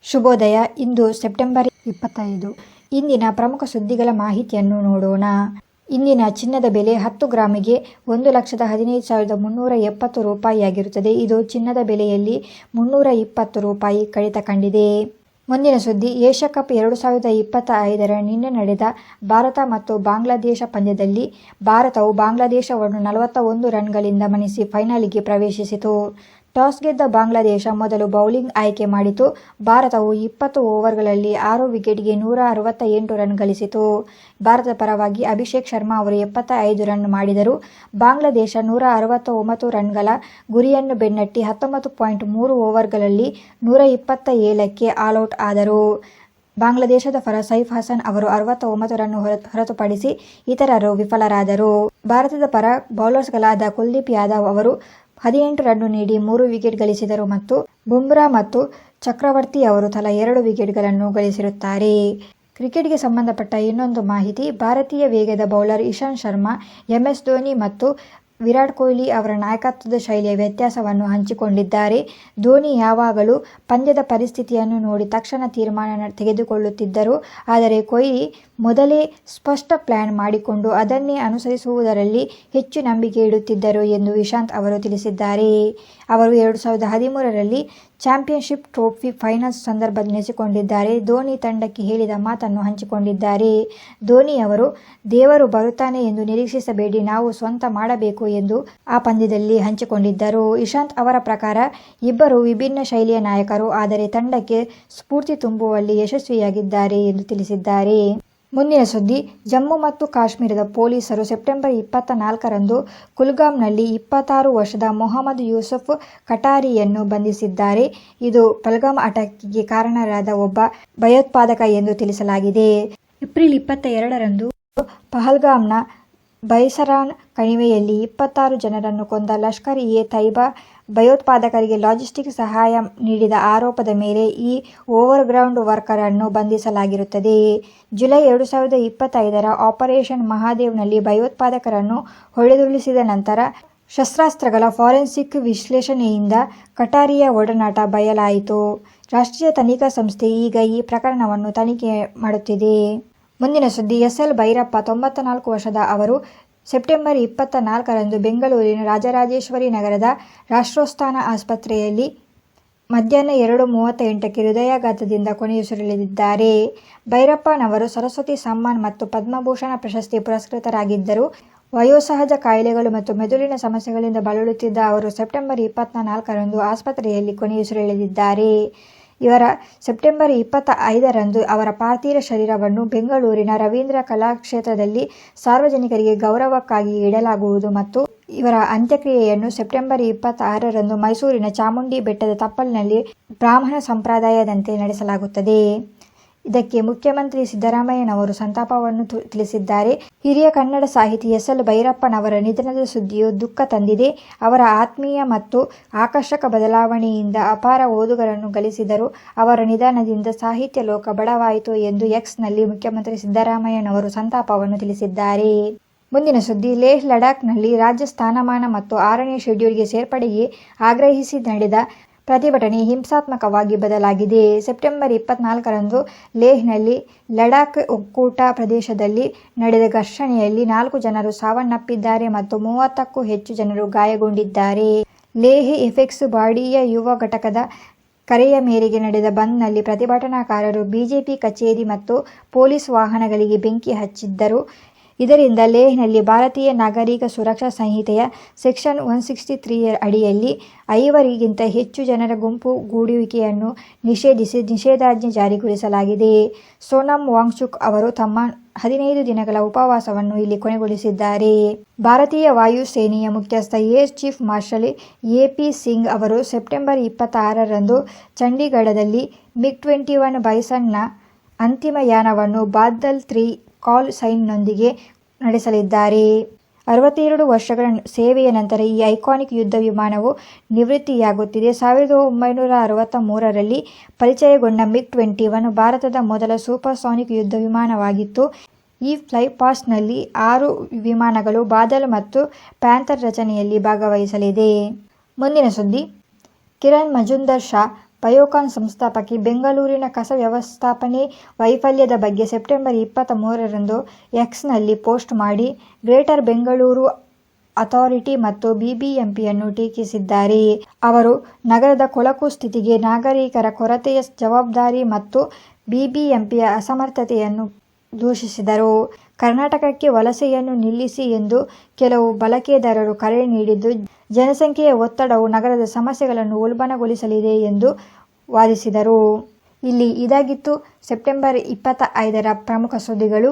ಶುಭೋದಯ. ಇಂದು ಸೆಪ್ಟೆಂಬರ್ 25. ಇಂದಿನ ಪ್ರಮುಖ ಸುದ್ದಿಗಳ ಮಾಹಿತಿಯನ್ನು ನೋಡೋಣ. ಇಂದಿನ ಚಿನ್ನದ ಬೆಲೆ 10 ಗ್ರಾಮಿಗೆ 1,15,370 ರೂಪಾಯಿಯಾಗಿರುತ್ತದೆ. ಇದು ಚಿನ್ನದ ಬೆಲೆಯಲ್ಲಿ 320 ರೂಪಾಯಿ ಕಡಿತ ಕಂಡಿದೆ. ಮುಂದಿನ ಸುದ್ದಿ. ಏಷ್ಯಾ ಕಪ್ 2025 ನಿನ್ನೆ ನಡೆದ ಭಾರತ ಮತ್ತು ಬಾಂಗ್ಲಾದೇಶ ಪಂದ್ಯದಲ್ಲಿ ಭಾರತವು ಬಾಂಗ್ಲಾದೇಶವನ್ನು 41 ರನ್ಗಳಿಂದ ಮಣಿಸಿ ಫೈನಲಿಗೆ ಪ್ರವೇಶಿಸಿತು. ಟಾಸ್ ಗೆದ್ದ ಬಾಂಗ್ಲಾದೇಶ ಮೊದಲು ಬೌಲಿಂಗ್ ಆಯ್ಕೆ ಮಾಡಿತು. ಭಾರತವು 20 ಓವರ್ಗಳಲ್ಲಿ 6 ವಿಕೆಟ್ಗೆ 168 ರನ್ ಗಳಿಸಿತು. ಭಾರತದ ಪರವಾಗಿ ಅಭಿಷೇಕ್ ಶರ್ಮಾ ಅವರು 75 ರನ್ ಮಾಡಿದರು. ಬಾಂಗ್ಲಾದೇಶ 169 ರನ್ಗಳ ಗುರಿಯನ್ನು ಬೆನ್ನಟ್ಟಿ 19.3 ಓವರ್ಗಳಲ್ಲಿ 127ಕ್ಕೆ ಆಲ್ಔಟ್ ಆದರು. ಬಾಂಗ್ಲಾದೇಶದ ಪರ ಸೈಫ್ ಹಸನ್ ಅವರು 69 ರನ್ ಹೊರತುಪಡಿಸಿ ಇತರರು ವಿಫಲರಾದರು. ಭಾರತದ ಪರ ಬೌಲರ್ಸ್ಗಳಾದ ಕುಲ್ದೀಪ್ ಯಾದವ್ ಅವರು 18 ರನ್ ನೀಡಿ 3 ವಿಕೆಟ್ ಗಳಿಸಿದರು ಮತ್ತು ಬುಮ್ರಾ ಮತ್ತು ಚಕ್ರವರ್ತಿ ಅವರು ತಲಾ 2 ವಿಕೆಟ್ಗಳನ್ನು ಗಳಿಸಿರುತ್ತಾರೆ. ಕ್ರಿಕೆಟ್ಗೆ ಸಂಬಂಧಪಟ್ಟ ಇನ್ನೊಂದು ಮಾಹಿತಿ. ಭಾರತೀಯ ವೇಗದ ಬೌಲರ್ ಇಶಾಂತ್ ಶರ್ಮಾ MS ಧೋನಿ ಮತ್ತು ವಿರಾಟ್ ಕೊಹ್ಲಿ ಅವರ ನಾಯಕತ್ವದ ಶೈಲಿಯ ವ್ಯತ್ಯಾಸವನ್ನು ಹಂಚಿಕೊಂಡಿದ್ದಾರೆ. ಧೋನಿ ಯಾವಾಗಲೂ ಪಂದ್ಯದ ಪರಿಸ್ಥಿತಿಯನ್ನು ನೋಡಿ ತಕ್ಷಣ ತೀರ್ಮಾನ ತೆಗೆದುಕೊಳ್ಳುತ್ತಿದ್ದರು. ಆದರೆ ಕೊಹ್ಲಿ ಮೊದಲೇ ಸ್ಪಷ್ಟ ಪ್ಲಾನ್ ಮಾಡಿಕೊಂಡು ಅದನ್ನೇ ಅನುಸರಿಸುವುದರಲ್ಲಿ ಹೆಚ್ಚು ನಂಬಿಕೆ ಇಡುತ್ತಿದ್ದರು ಎಂದು ಇಶಾಂತ್ ಅವರು ತಿಳಿಸಿದ್ದಾರೆ. ಅವರು 2013ರಲ್ಲಿ ಚಾಂಪಿಯನ್ಶಿಪ್ ಟ್ರೋಫಿ ಫೈನಲ್ಸ್ ಸಂದರ್ಭ ನೆನೆಸಿಕೊಂಡಿದ್ದಾರೆ. ಧೋನಿ ತಂಡಕ್ಕೆ ಹೇಳಿದ ಮಾತನ್ನು ಹಂಚಿಕೊಂಡಿದ್ದಾರೆ. ಧೋನಿ ಅವರು, ದೇವರು ಬರುತ್ತಾನೆ ಎಂದು ನಿರೀಕ್ಷಿಸಬೇಡಿ, ನಾವು ಸ್ವಂತ ಮಾಡಬೇಕು ಎಂದು ಆ ಪಂದ್ಯದಲ್ಲಿ ಹಂಚಿಕೊಂಡಿದ್ದರು. ಇಶಾಂತ್ ಅವರ ಪ್ರಕಾರ ಇಬ್ಬರು ವಿಭಿನ್ನ ಶೈಲಿಯ ನಾಯಕರು, ಆದರೆ ತಂಡಕ್ಕೆ ಸ್ಫೂರ್ತಿ ತುಂಬುವಲ್ಲಿ ಯಶಸ್ವಿಯಾಗಿದ್ದಾರೆ ಎಂದು ತಿಳಿಸಿದ್ದಾರೆ. ಮುಂದಿನ ಸುದ್ದಿ. ಜಮ್ಮು ಮತ್ತು ಕಾಶ್ಮೀರದ ಪೊಲೀಸರು ಸೆಪ್ಟೆಂಬರ್ 24ರಂದು ಕುಲ್ಗಾಮ್ನಲ್ಲಿ 26 ವರ್ಷದ ಮೊಹಮ್ಮದ್ ಯೂಸುಫ್ ಕಟಾರಿಯನ್ನು ಬಂಧಿಸಿದ್ದಾರೆ. ಇದು ಪಹಲ್ಗಾಮ್ ಅಟ್ಯಾಕ್ಗೆ ಕಾರಣರಾದ ಒಬ್ಬ ಭಯೋತ್ಪಾದಕ ಎಂದು ತಿಳಿಸಲಾಗಿದೆ. ಏಪ್ರಿಲ್ 22ರಂದು ಪಹಲ್ಗಾಮ್ನ ಬೈಸರಾನ್ ಕಣಿವೆಯಲ್ಲಿ 26 ಜನರನ್ನು ಕೊಂದ ಲಷ್ಕರ್ ಎ ತೈಬಾ ಭಯೋತ್ಪಾದಕರಿಗೆ ಲಾಜಿಸ್ಟಿಕ್ ಸಹಾಯ ನೀಡಿದ ಆರೋಪದ ಮೇಲೆ ಈ ಓವರ್ಗ್ರೌಂಡ್ ವರ್ಕರ್ ಅನ್ನು ಬಂಧಿಸಲಾಗಿರುತ್ತದೆ. ಜುಲೈ 2025ರ ಆಪರೇಷನ್ ಮಹಾದೇವ್ನಲ್ಲಿ ಭಯೋತ್ಪಾದಕರನ್ನು ಹೊಡೆದುರುಳಿಸಿದ ನಂತರ ಶಸ್ತ್ರಾಸ್ತ್ರಗಳ ಫಾರೆನ್ಸಿಕ್ ವಿಶ್ಲೇಷಣೆಯಿಂದ ಕಟಾರಿಯ ಒಡನಾಟ ಬಯಲಾಯಿತು. ರಾಷ್ಟ್ರೀಯ ತನಿಖಾ ಸಂಸ್ಥೆ ಈಗ ಈ ಪ್ರಕರಣವನ್ನು ತನಿಖೆ ಮಾಡುತ್ತಿದೆ. ಮುಂದಿನ ಸುದ್ದಿ. SL ಭೈರಪ್ಪ 94 ವರ್ಷದ ಅವರು ಸೆಪ್ಟೆಂಬರ್ 24ರಂದು ಬೆಂಗಳೂರಿನ ರಾಜರಾಜೇಶ್ವರಿ ನಗರದ ರಾಷ್ಟ್ರೋತ್ಥಾನ ಆಸ್ಪತ್ರೆಯಲ್ಲಿ ಮಧ್ಯಾಹ್ನ 2:38ಕ್ಕೆ ಹೃದಯಾಘಾತದಿಂದ ಕೊನೆಯುಸಿರೆಳೆದಿದ್ದಾರೆ. ಭೈರಪ್ಪನವರು ಸರಸ್ವತಿ ಸಮ್ಮಾನ್ ಮತ್ತು ಪದ್ಮಭೂಷಣ ಪ್ರಶಸ್ತಿ ಪುರಸ್ಕೃತರಾಗಿದ್ದರು. ವಯೋಸಹಜ ಕಾಯಿಲೆಗಳು ಮತ್ತು ಮೆದುಳಿನ ಸಮಸ್ಯೆಗಳಿಂದ ಬಳಲುತ್ತಿದ್ದ ಅವರು ಸೆಪ್ಟೆಂಬರ್ 24ರಂದು ಆಸ್ಪತ್ರೆಯಲ್ಲಿ ಕೊನೆಯುಸಿರೆಳೆದಿದ್ದಾರೆ. ಇವರ ಸೆಪ್ಟೆಂಬರ್ 25ರಂದು ಅವರ ಪಾರ್ಥಿವ ಶರೀರವನ್ನು ಬೆಂಗಳೂರಿನ ರವೀಂದ್ರ ಕಲಾಕ್ಷೇತ್ರದಲ್ಲಿ ಸಾರ್ವಜನಿಕರಿಗೆ ಗೌರವಕ್ಕಾಗಿ ಇಡಲಾಗುವುದು ಮತ್ತು ಇವರ ಅಂತ್ಯಕ್ರಿಯೆಯನ್ನು ಸೆಪ್ಟೆಂಬರ್ 26ರಂದು ಮೈಸೂರಿನ ಚಾಮುಂಡಿ ಬೆಟ್ಟದ ತಪ್ಪಲಿನಲ್ಲಿ ಬ್ರಾಹ್ಮಣ ಸಂಪ್ರದಾಯದಂತೆ ನಡೆಸಲಾಗುತ್ತದೆ. ಇದಕ್ಕೆ ಮುಖ್ಯಮಂತ್ರಿ ಸಿದ್ದರಾಮಯ್ಯನವರು ಸಂತಾಪವನ್ನು ತಿಳಿಸಿದ್ದಾರೆ. ಹಿರಿಯ ಕನ್ನಡ ಸಾಹಿತಿ SL ಭೈರಪ್ಪನವರ ನಿಧನದ ಸುದ್ದಿಯು ದುಃಖ ತಂದಿದೆ. ಅವರ ಆತ್ಮೀಯ ಮತ್ತು ಆಕರ್ಷಕ ಬದಲಾವಣೆಯಿಂದ ಅಪಾರ ಓದುಗರನ್ನು ಗಳಿಸಿದರು. ಅವರ ನಿಧನದಿಂದ ಸಾಹಿತ್ಯ ಲೋಕ ಬಡವಾಯಿತು ಎಂದು ಎಕ್ಸ್ನಲ್ಲಿ ಮುಖ್ಯಮಂತ್ರಿ ಸಿದ್ದರಾಮಯ್ಯನವರು ಸಂತಾಪವನ್ನು ತಿಳಿಸಿದ್ದಾರೆ. ಮುಂದಿನ ಸುದ್ದಿ. ಲೇಹ್ ಲಡಾಖ್ನಲ್ಲಿ ರಾಜ್ಯ ಸ್ಥಾನಮಾನ ಮತ್ತು 6ನೇ ಶೆಡ್ಯೂಲ್ಗೆ ಸೇರ್ಪಡೆಗೆ ಆಗ್ರಹಿಸಿ ನಡೆದ ಪ್ರತಿಭಟನೆ ಹಿಂಸಾತ್ಮಕವಾಗಿ ಬದಲಾಗಿದೆ. ಸೆಪ್ಟೆಂಬರ್ 24ರಂದು ಲೇಹ್ನಲ್ಲಿ ಲಡಾಖ್ ಒಕ್ಕೂಟ ಪ್ರದೇಶದಲ್ಲಿ ನಡೆದ ಘರ್ಷಣೆಯಲ್ಲಿ 4 ಜನರು ಸಾವನ್ನಪ್ಪಿದ್ದಾರೆ ಮತ್ತು 30ಕ್ಕೂ ಹೆಚ್ಚು ಜನರು ಗಾಯಗೊಂಡಿದ್ದಾರೆ. ಲೇಹ್ ಎಫೆಕ್ಸ್ ಬಾಡಿಯ ಯುವ ಘಟಕದ ಕರೆಯ ಮೇರೆಗೆ ನಡೆದ ಬಂದ್ನಲ್ಲಿ ಪ್ರತಿಭಟನಾಕಾರರು ಬಿಜೆಪಿ ಕಚೇರಿ ಮತ್ತು ಪೊಲೀಸ್ ವಾಹನಗಳಿಗೆ ಬೆಂಕಿ ಹಚ್ಚಿದ್ದರು. ಇದರಿಂದ ಲೇಹ್ನಲ್ಲಿ ಭಾರತೀಯ ನಾಗರಿಕ ಸುರಕ್ಷಾ ಸಂಹಿತೆಯ ಸೆಕ್ಷನ್ 163 ಅಡಿಯಲ್ಲಿ 5ರಿಗಿಂತ ಹೆಚ್ಚು ಜನರ ಗುಂಪುಗೂಡುವಿಕೆಯನ್ನು ನಿಷೇಧಿಸಿ ನಿಷೇಧಾಜ್ಞೆ ಜಾರಿಗೊಳಿಸಲಾಗಿದೆ. ಸೋನಮ್ ವಾಂಗ್ಚುಕ್ ಅವರು ತಮ್ಮ 15 ದಿನಗಳ ಉಪವಾಸವನ್ನು ಇಲ್ಲಿ ಕೊನೆಗೊಳಿಸಿದ್ದಾರೆ. ಭಾರತೀಯ ವಾಯುಸೇನೆಯ ಮುಖ್ಯಸ್ಥ air chief marshal AP Singh ಅವರು ಸೆಪ್ಟೆಂಬರ್ 26ರಂದು ಚಂಡೀಗಢದಲ್ಲಿ MiG-21 ಬೈಸನ್ನ ಅಂತಿಮ ಯಾನವನ್ನು ಬಾದಲ್ 3 ಕಾಲ್ ಸೈನ್ನೊಂದಿಗೆ ನಡೆಸಲಿದ್ದಾರೆ. 62 ವರ್ಷಗಳ ಸೇವೆಯ ನಂತರ ಈ ಐಕಾನಿಕ್ ಯುದ್ಧ ವಿಮಾನವು ನಿವೃತ್ತಿಯಾಗುತ್ತಿದೆ. 1963ರಲ್ಲಿ ಪರಿಚಯಗೊಂಡ MiG-21 ಭಾರತದ ಮೊದಲ ಸೂಪರ್ಸಾನಿಕ್ ಯುದ್ಧ ವಿಮಾನವಾಗಿತ್ತು. ಈ ಫ್ಲೈಪಾಸ್ಟ್ನಲ್ಲಿ 6 ವಿಮಾನಗಳು ಬಾದಲ್ ಮತ್ತು ಪ್ಯಾಂಥರ್ ರಚನೆಯಲ್ಲಿ ಭಾಗವಹಿಸಲಿದೆ. ಮುಂದಿನ ಸುದ್ದಿ. ಕಿರಣ್ ಮಜುಂದಾರ್ ಶಾ ಬಯೋಕಾನ್ ಸಂಸ್ಥಾಪಕಿ ಬೆಂಗಳೂರಿನ ಕಸ ವ್ಯವಸ್ಥಾಪನೆ ವೈಫಲ್ಯದ ಬಗ್ಗೆ ಸೆಪ್ಟೆಂಬರ್ 23ರಂದು ಎಕ್ಸ್ನಲ್ಲಿ ಪೋಸ್ಟ್ ಮಾಡಿ ಗ್ರೇಟರ್ ಬೆಂಗಳೂರು ಅಥಾರಿಟಿ ಮತ್ತು ಬಿಬಿಎಂಪಿಯನ್ನು ಟೀಕಿಸಿದ್ದಾರೆ. ಅವರು ನಗರದ ಕೊಳಕು ಸ್ಥಿತಿಗೆ ನಾಗರಿಕರ ಕೊರತೆಯ ಜವಾಬ್ದಾರಿ ಮತ್ತು ಬಿಬಿಎಂಪಿಯ ಅಸಮರ್ಥತೆಯನ್ನು ದೂಷಿಸಿದರು. ಕರ್ನಾಟಕಕ್ಕೆ ವಲಸೆಯನ್ನು ನಿಲ್ಲಿಸಿ ಎಂದು ಕೆಲವು ಬಳಕೆದಾರರು ಕರೆ ನೀಡಿದ್ದು, ಜನಸಂಖ್ಯೆಯ ಒತ್ತಡವು ನಗರದ ಸಮಸ್ಯೆಗಳನ್ನು ಉಲ್ಬಣಗೊಳಿಸಲಿದೆ ಎಂದು ವಾದಿಸಿದರು. ಇದಾಗಿತ್ತು ಸೆಪ್ಟೆಂಬರ್ 25ರ ಪ್ರಮುಖ ಸುದ್ದಿಗಳು.